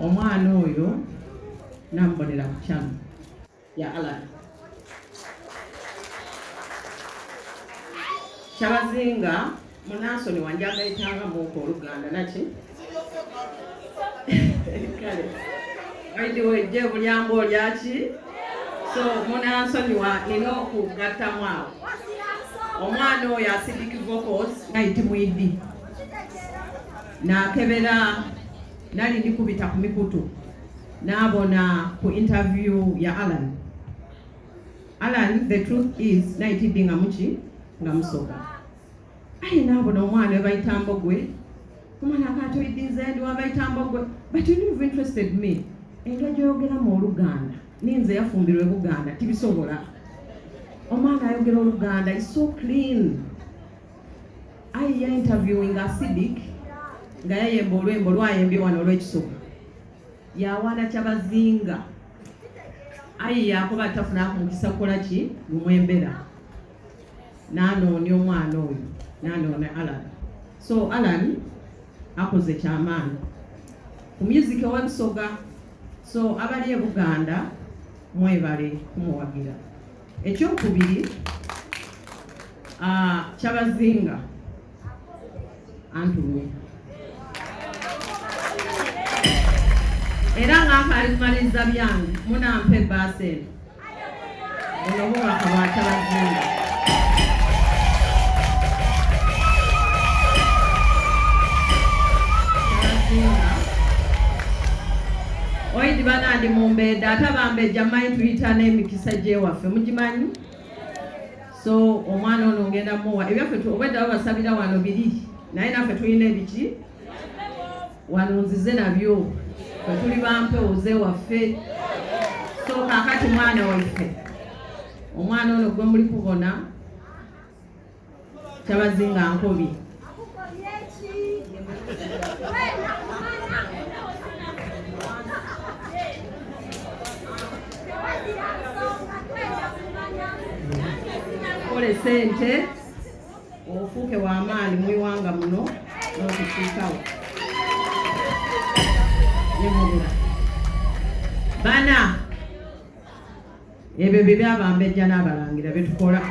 omwana oyo nambonera ku kyano ya Alan Kyabazinga Munansoni wanje agayitanga muko Oluganda naki kale aidiwe je bulyambo lyaki so Munansoni wa nino okugatta mwawo omwana oyo acidic vocals naiti mwidi nakebera nali ndikubita ku mikutu nabona ku interview ya Alan the truth is naiti dinga muchi nga musoga nabona omwana bayitambogwe omwana akato idinze ndi wabayitambogwe but you never interested me endo jogera mu Oluganda ninze yafumbirwe Buganda tibisobola omwana ayogera Oluganda is so clean ya interviewing acidic nga yayemba olwembo lwayembye wano olw'ekisoga yawana Kyabazinga yakuba tafuna kumukisa kukola ki lumwembera nanoonya omwana oyo nanoonya Alan so Alan akoze kyamaani ku music ow'ebisoga so abali e Buganda mwebale kumuwagira ekyokubiri Kyabazinga antumye era ng'akalimaliza byange munampe ebbaasa eno ono bubaka bwa Kyabazinga oidi banandi mumbeda atabambejja manyi tuyita n'emikisa gyewaffe mugimanyi so omwana ono ngenda muwa ebyaffe obwedda babasabira wano biri naye naffe tulina ebiki wano nzize nabyo ffe tuli bampewuze waffe so kakati mwana waffe omwana ono gwe muli kubona Kyabazinga Nkobi kole sente ofuuke w'amaani mu iwanga muno n'okukiikawo nemubula bana ebyo bye byabambejja n'abalangira betukola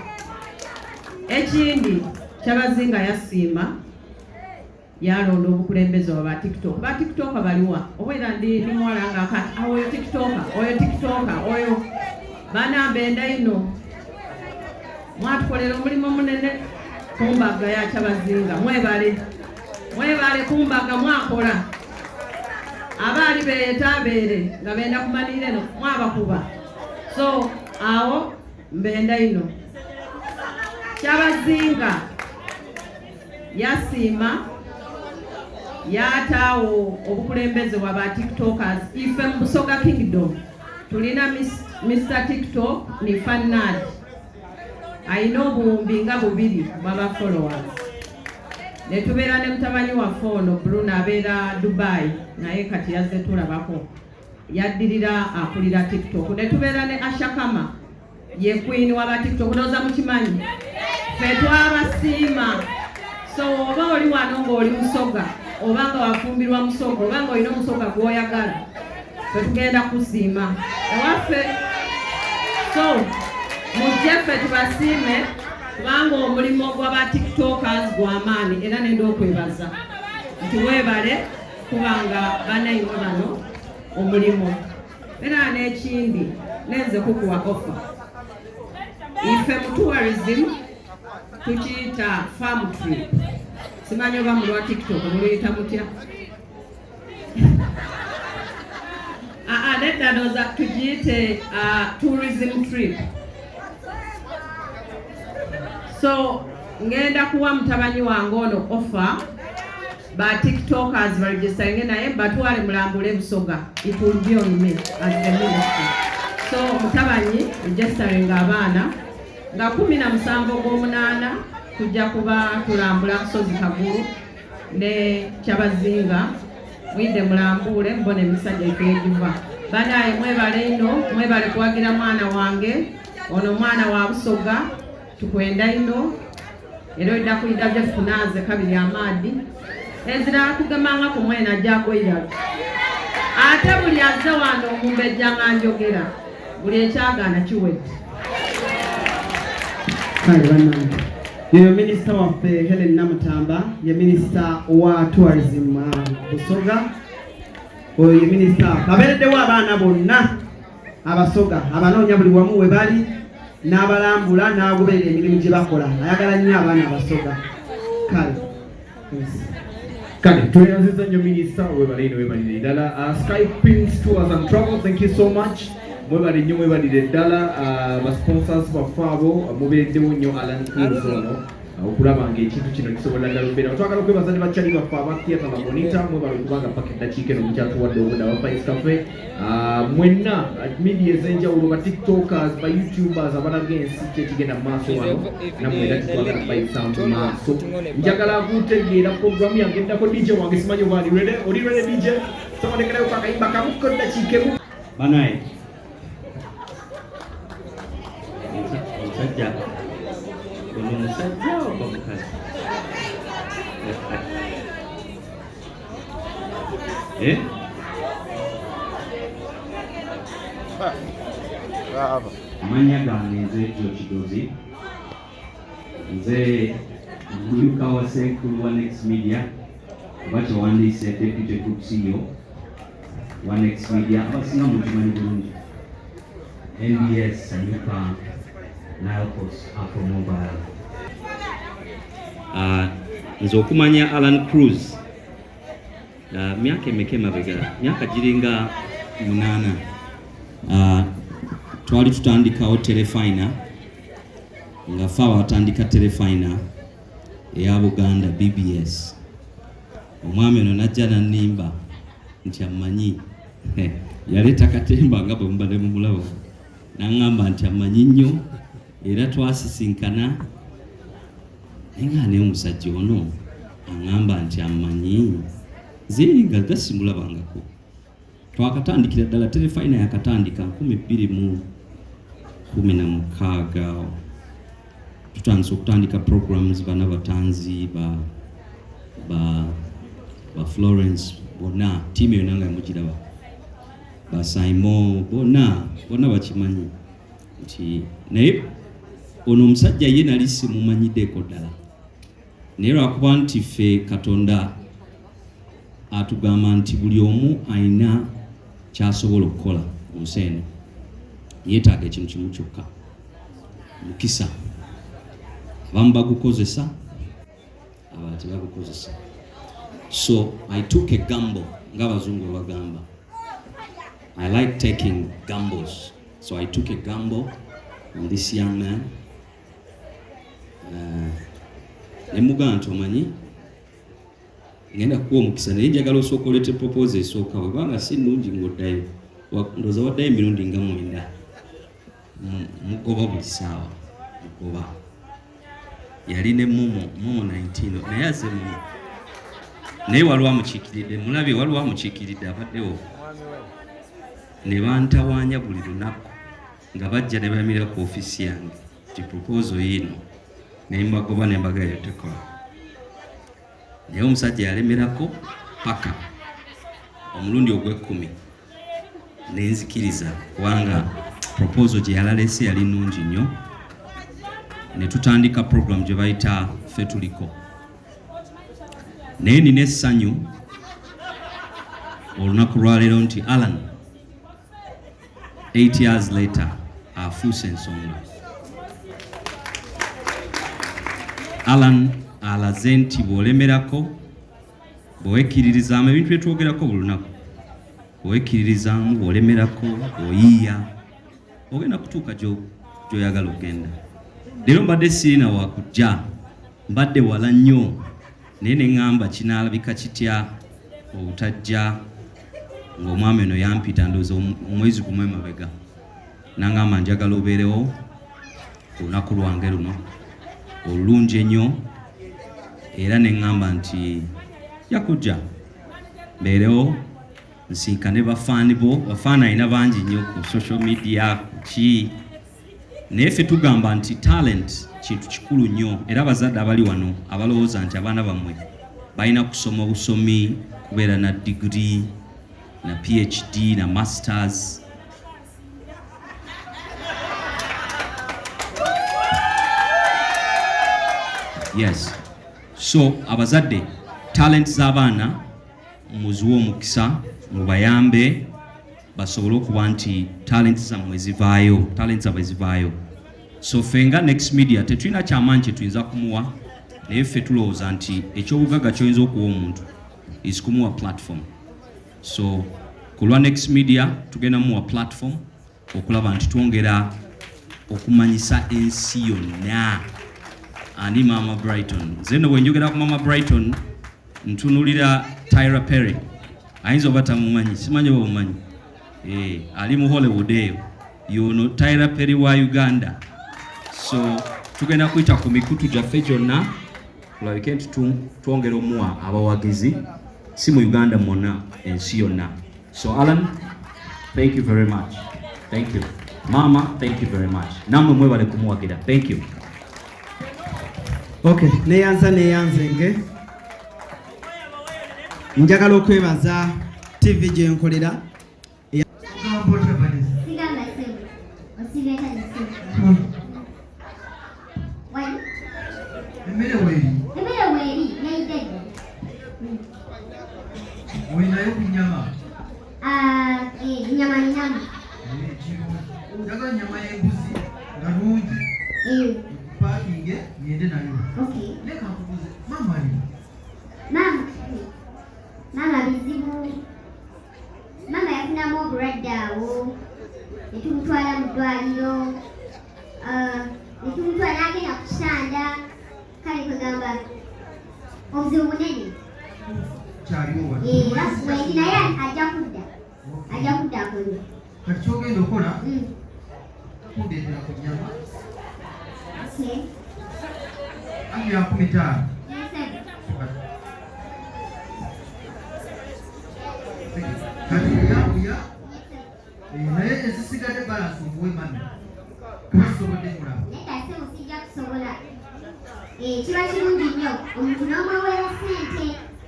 ekindi Kyabazinga yasiima yalonda obukulembeze ba TikTok baliwa obwera ndi muwala nga akati oyo TikToker oyo bana mbenda ino mwatukolera omulimu munene kumbaga ya Kyabazinga mwebale kumbaga mwakola abaali beetabeere nga benda kumalira eno mwabakuba so awo mbenda ino Kyabazinga yasiima yataawo obukulembeze bwa ba TikTokers ife mu Busoga Kingdom tulina Mr. TikTok ni Fannad ayina obuwumbi nga 2 baba followers netubeera ne mutamanyi waffe ono Bruno abeera Dubai naye kati yazze tulabako yaddirira akulira TikTok netubeera ne Ashakama ye queen waba TikTok noza mukimanyi ffe twabasiima so oba oli wano ng'oli Musoga oba nga wafumbirwa Musoga oba nga olina Omusoga gw'oyagala ffe tugenda kusiima ewaffe so mujjeffe tubasiime kubanga omulimu gw'aba TikTokers gw'amaani era nenda okwebaza nti weebale kubanga banayiwe bano omulimu era n'ekindi nenze kukuwa offer ife mu tourism tukiyita farm trip simanyi oba mulwa TikTok muluyita mutya nedda ndowooza tugiyite tourism trip so ngenda kuwa mutabanyi wange ono offer ba TikTokers baregisteringe naye batwale mulambule Busoga it will be on me as the ministry so mutabanyi registering abaana nga 17 gw'omunaana tujja kuba tulambula Busozi Kagulu ne Kyabazinga mwide mulambule mbone emisajja egiva banaye mwebale ino mwebale kuwagira mwana wange ono mwana wa Busoga tukwenda ino era idda kuyida bye tunaze kabiri amaadi ezira kugemanga ku mwena jago ira ate buli azze wano omumbejja nga njogera buli ekyagaana kiwedde. Kale bannange, yeyo minisita waffe Helen Namutamba ye minisita wa tourism Busoga. Oyo ye minisita abeereddewo abaana bonna abasoga abanoonya buli wamu we bali n'abalambula n'agoberera emirimu gye bakola. Ayagala nnyo abaana abasoga. Kale tweyanziza nnyo minisita webalire ddala. Sky Prince Tours and Travel, thank you so much. Mwebale nnyo mwebalire ddala. Basponsors baffe abo mubeereddewo nnyo Alan Cruz ono okulaba ng'ekintu kino kisobola ddala okubeera. Twagala okwebaza ne bakyali baffe aba theatre ba Bonita mwebale okubanga paka eddakiika eno mukyatuwadde obudde aba Spice Cafe. Mwenna media ez'enjawulo ba tiktokers ba youtubers abalaga ensi kyekigenda mu maaso wano nammwe era tetwagala bayisa mu maaso. Njagala kutegeera programu yange eddako DJ wange simanyi oba oli ready DJ? Sobonekerayo kakayimba kamukko eddakiika emu. Banaye omusajja ono omusajja oba mukazi? Amanya gange nze George Kidozi, nze muyuka wa Senkulu wa Next Media oba kyewandiise Deputy Group CEO wa Next Media abasinga mukimanyi bulungi. NBS Sanyuka Nilekos Afro Mobile. Nze okumanya Alan Cruz myaka emeka emabega, myaka giringa 8. Twali tutandikawo Telefina nga ffe abatandika Telefina eya Buganda BBS. Omwami ono najja n'annimba nti amanyi yaleeta katemba nga bwe mubadde mumulaba n'aŋŋamba nti amanyi nnyo era twasisinkana naye nga naye omusajja ono aŋŋamba nti amanyi ziri nga gasimulabangako. Twakatandikira ddala Telefina yakatandika 2016 tutandise okutandika programs bana batanzi ba Florence bona tiimu yonna nga mugiraba ba Simon bona bakimanyi nti naye ono omusajja ye nali simumanyiddeeko ddala naye lwakuba nti ffe Katonda atugamba nti buli omu alina kyasobola okukola mu nsi eno yeetaaga ekintu kimu kyokka mukisa. Abamu bagukozesa abalala tebagukozesa. So I took a gamble ng'abazungu bagamba. I like taking gambles. So I took a gamble on this young man. Nemugamba nti omanyi ngenda kuwa omukisa naye njagala osooka oleete proposal esooka webanga si nnungi ng'oddayo ndowooza waddayo emirundi nga 9 mugoba buli ssaawa mugoba. Yali ne Momo 19 naye aze Momo naye waliwo amukiikiridde mulabye waliwo amukiikiridde abaddewo ne bantawaanya buli lunaku nga bajja ne bayimirira ku ofiisi yange ti proposal yino naye mbagoba ne mbagayo tekola. Naye omusajja yalemerako paka omulundi ogw'ekkumi ne nzikiriza kubanga proposal gye yalalese yali nnungi nnyo. Ne tutandika program gye bayita Ffe Tuliko. Naye nina essanyu olunaku lwaleero nti Alan 8 years later afuuse ensonga. Alan alaze nti bw'olemerako bw'owekkiririzaamu ebintu bye twogerako buli lunaku bw'owekkiririzaamu bw'olemerako oyiiya ogenda kutuuka gy'oyagala okgenda. Leero mbadde sirina wakujja mbadde wala nnyo naye ne ŋŋamba kinaalabika kitya obutajja ng'omwami ono yampita ndowooza omwezi gumu emabega n'aŋŋamba njagala obeerewo ku lunaku lwange luno olulungi ennyo era ne ŋŋamba nti yakujja mbeerewo nsinkane bafaani bo bafaani alina bangi nnyo ku social media ku ki naye ffe tugamba nti talent kintu kikulu nnyo era abazadde abali wano abalowooza nti abaana bammwe balina kusoma obusomi kubeera na digiri na PhD na masters. Yes. So abazadde talent z'abaana muziwe omukisa mubayambe basobole okuba nti talent zammwe zivaayo. So fenga Next Media tetulina kyamaanyi kye tuyinza kumuwa naye ffe tulowooza nti ekyobugagga kyoyinza okuwa omuntu is kumuwa platform. So kulwa Next Media tugenda muwa platform okulaba nti twongera okumanyisa ensi yonna ani Mama Brighton. Zeno bwenjogera ku Mama Brighton ntunulira Tyra Perry. Ayinza oba tamumanyi, simanyi oba omumanyi. Ali mu Hollywood eyo. You know Tyra Perry wa Uganda. So tugenda kuyita ku mikutu gyaffe gyonna kulabike nti twongera omuwa abawagizi si mu Uganda mwonna ensi yonna. So Alan, thank you very much. Thank you. Mama, thank you very much. Namwe mwebale kumuwagira. Thank you. Okay, neyanze njagala okwebaza TV gye nkolera. Mama bizibu. Mama yafunamu obulwadde awo. Netumutwala mu ddwaliro. Netumutwala n'agenda ku kitanda. Kale kwegamba obuzibu bunene. Era wenti naye ajja kudda akoze. Kati kyogenda okola kundetera ku nyama. Ani yakumitano. Naye ezisigadde balansi omuwe mami kubasobodde mulaba naye ate musijja kusobola kiba kirungi nnyo omuntu n'omweweera ssente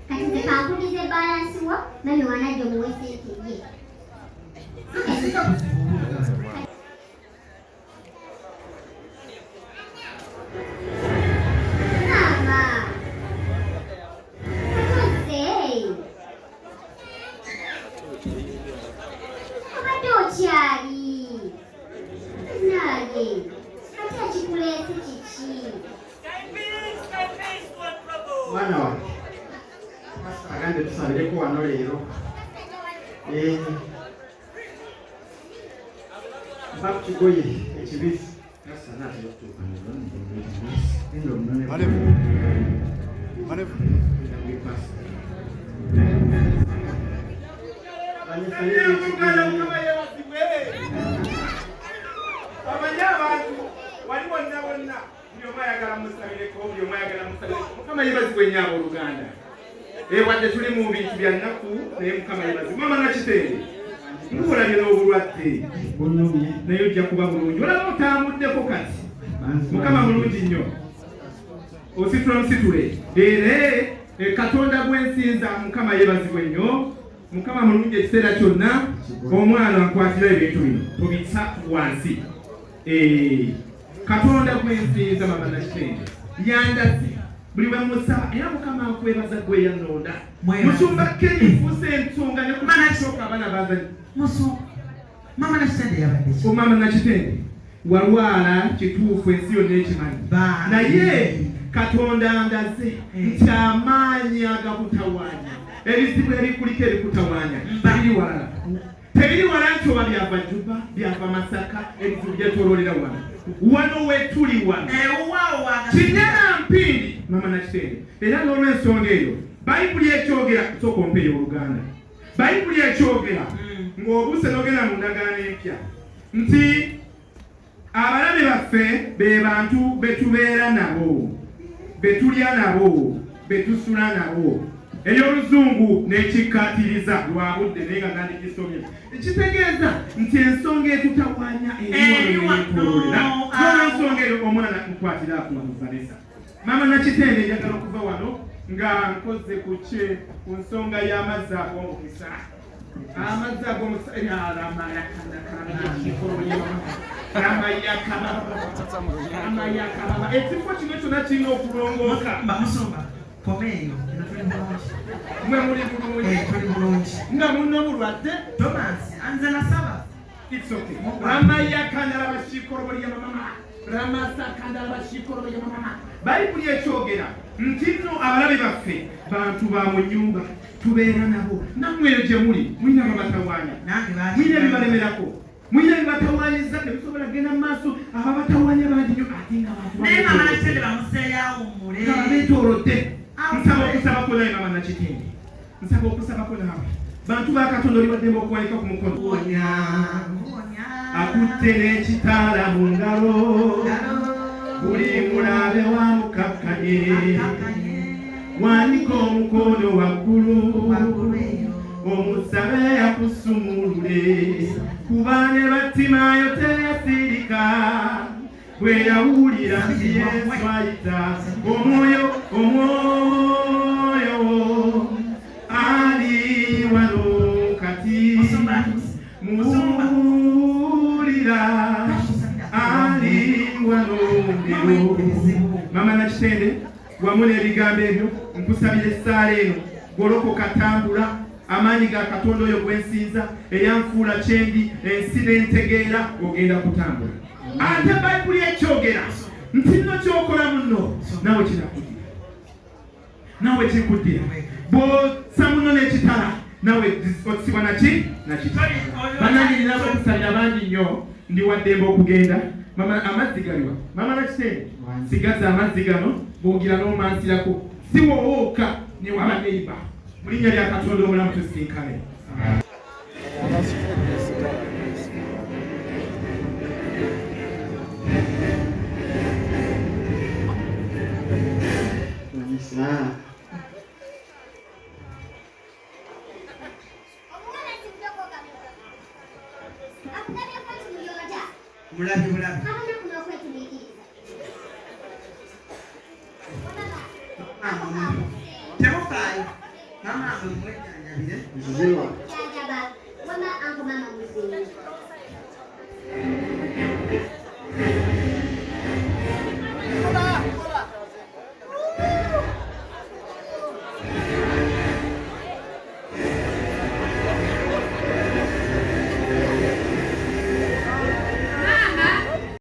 kati nze kankulize balansi wo mami wanajja omuwe ssente ye asika buzibu obuluganda. Mwana wange agambye tusabireko wano leero mpa ku kigoye ekibisi Mukama yebazibwe nnyo abooluganda. Wadde tuli mu bintu bya nnaku naye Mukama yebazibwe. Mama Nakitende nkuwulabye n'obulwadde naye ojja kuba bulungi. Olaba otambuddeko kati. Mukama mulungi nnyo. Ositula musitule. Era Katonda gwensinza Mukama yebazibwe nnyo. Mukama mulungi ekiseera kyonna. Omwana nkwatira ebintu bino tubisa wansi. Katonda gwensinza Mama Nakitende yandaze buli bwe musa era Mukama akwebaza gwe yanonda musumba Kenya fuse ensonga ne kumana kisoka abana bazali muso Mama Nakitende yabadde Mama Nakitende walwala kituufu ensi yonna ekimanyi naye Katonda andaze nti amaanyi agakutawaanya ebizibu ebikuliko ebikutawaanya tebiri wala nti oba byava Juba byava Masaka ebizibu byetoloolera wano wetuli wano kinyana mpindi Mama Nakitende. Era n'olw'ensonga eyo Bayibuli ekyogera sooka ompeeyo Oluganda. Bayibuli ekyogera ng'obuse n'ogenda mu ndagaano empya nti abalabe baffe be bantu betubeera nabo betulya nabo betusula nabo. Eby'Oluzungu n'ekikkaatiriza lwa budde naye nga nandikisomye kitegeeza nti ensonga etutawaanya eriwanoolera n'olw'ensonga eyo omwana nkwatira ku Vanessa. Mama Nakitende njagala okuva wano nga nkoze ku nsonga y'amazzi ag'omukisa amazza ag'omusaya ramayakababa ekifo kino kyonna kirina okulongooka musumba komeeyo eno tuli bulungi mwe muli bulungi tuli bulungi nga muno bulwadde Thomas anze nasaba it's okay ramayakandala bashikorobo lya mama ramasakandala bashikorobo lya mama bayibuli ekyogera nti nno abalabe baffe bantu ba mu nyumba tubeera nabo namweyo gye muli mulina babatawaanya mulina ebibalemerako mulina ebibatawaanyiza tebisobola genda mu maaso ababatawaanya bangi nnyo ate nga naye mama nakitende bamuseeyawo mule nga babeetoolodde nsaba okusabako naye mama nakitende nsaba okusabako naawe bantu ba katonda oli baddemba okuwanika ku mukono akutte n'ekitaala mu ngalo buli mulabe wa mukakkanye wanika omukono waggulu omusabe yakusumulule kuba ne Battimayo teyasirika bwe yawulira nti Yesu ayita omwoyo ali wano kati muwulira ali wano lero mama nakitende wamu n'ebigambo ebyo nkusabira essaala eno golokoka tambula amaanyi ga katonda oyo gwensinza eyanfuula kyendi ensi n'entegeera ogenda kutambula ate bayibuli ekyogera nti nno kyokola muno nawe kinakuddira nawe kikuddira bw'ossa muno n'ekitala nawe osibwa nakitala bananyiriramu okusalira bangi nnyo ndi waddemba okugenda mama amazzi galiwa mama nakitende sigaza amazzi gano bw'ogira n'omansirako si wowooka ne waba neiba mu linnya lya katonda omulamu tusinkane mulabi temufaayo mama mwejjanjabire Jajaba, wama angu mama muzinyi.